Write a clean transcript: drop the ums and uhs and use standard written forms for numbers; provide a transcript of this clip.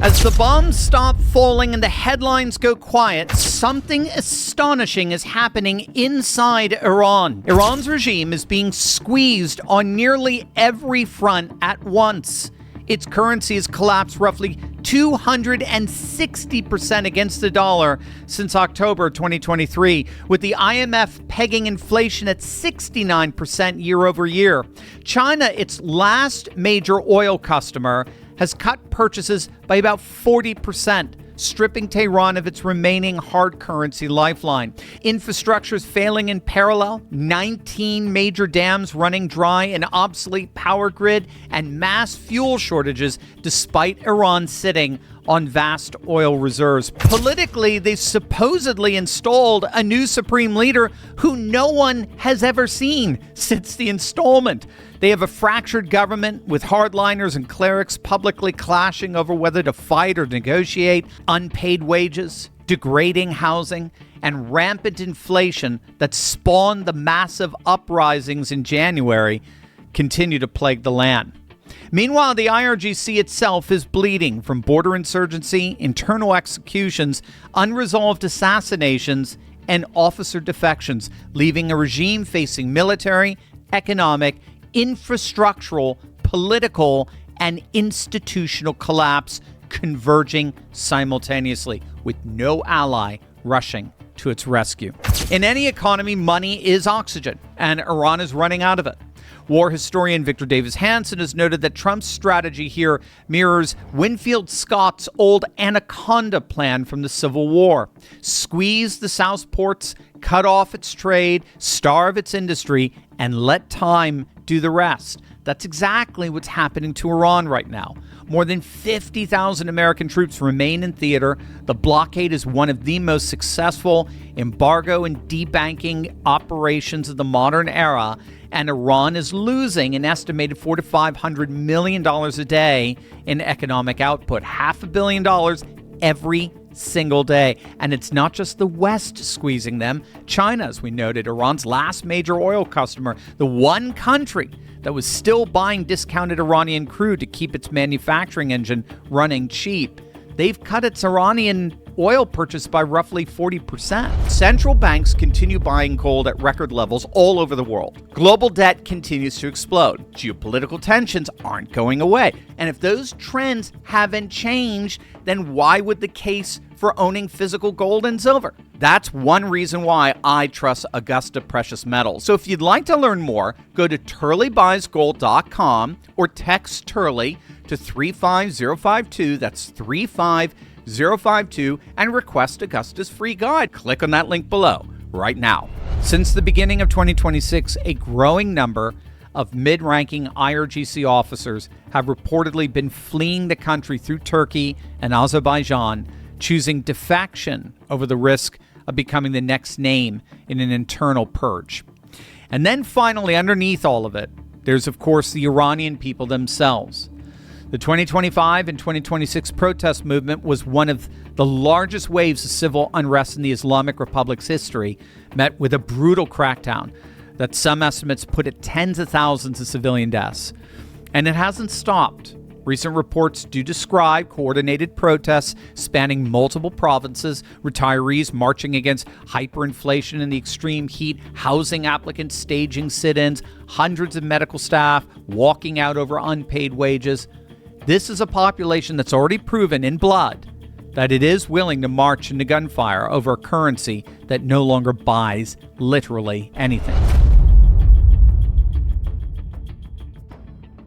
As the bombs stop falling and the headlines go quiet, something astonishing is happening inside Iran. Iran's regime is being squeezed on nearly every front at once. Its currency has collapsed roughly 260% against the dollar since October 2023, with the IMF pegging inflation at 69% year over year. China, its last major oil customer, has cut purchases by about 40%, stripping Tehran of its remaining hard currency lifeline. Infrastructure is failing in parallel, 19 major dams running dry, an obsolete power grid, and mass fuel shortages despite Iran sitting on vast oil reserves. Politically, they supposedly installed a new supreme leader who no one has ever seen since the installment. They have a fractured government with hardliners and clerics publicly clashing over whether to fight or negotiate, unpaid wages, degrading housing, and rampant inflation that spawned the massive uprisings in January continue to plague the land. Meanwhile, the IRGC itself is bleeding from border insurgency, internal executions, unresolved assassinations, and officer defections, leaving a regime facing military, economic, infrastructural, political, and institutional collapse converging simultaneously, with no ally rushing to its rescue. In any economy, money is oxygen, and Iran is running out of it. War historian Victor Davis Hanson has noted that Trump's strategy here mirrors Winfield Scott's old Anaconda plan from the Civil War. Squeeze the South's ports, cut off its trade, starve its industry, and let time do the rest. That's exactly what's happening to Iran right now. More than 50,000 American troops remain in theater. The blockade is one of the most successful embargo and debanking operations of the modern era, and Iran is losing an estimated $400 to $500 million a day in economic output, $500 million every single day. And it's not just the West squeezing them. China, as we noted, Iran's last major oil customer, the one country that was still buying discounted Iranian crude to keep its manufacturing engine running cheap. They've cut its Iranian oil purchase by roughly 40%. Central banks continue buying gold at record levels all over the world. Global debt continues to explode. Geopolitical tensions aren't going away. And if those trends haven't changed, then why would the case for owning physical gold and silver? That's one reason why I trust Augusta Precious Metals. So if you'd like to learn more, go to turleybuysgold.com or text Turley to 35052. That's 35052, and request Augusta's free guide. Click on that link below right now. Since the beginning of 2026, a growing number of mid-ranking IRGC officers have reportedly been fleeing the country through Turkey and Azerbaijan, choosing defection over the risk of becoming the next name in an internal purge. And then finally, underneath all of it, there's of course the Iranian people themselves. The 2025 and 2026 protest movement was one of the largest waves of civil unrest in the Islamic Republic's history, met with a brutal crackdown that some estimates put at tens of thousands of civilian deaths. And it hasn't stopped. Recent reports do describe coordinated protests spanning multiple provinces, retirees marching against hyperinflation and the extreme heat, housing applicants staging sit-ins, hundreds of medical staff walking out over unpaid wages. This is a population that's already proven in blood that it is willing to march into gunfire over a currency that no longer buys literally anything.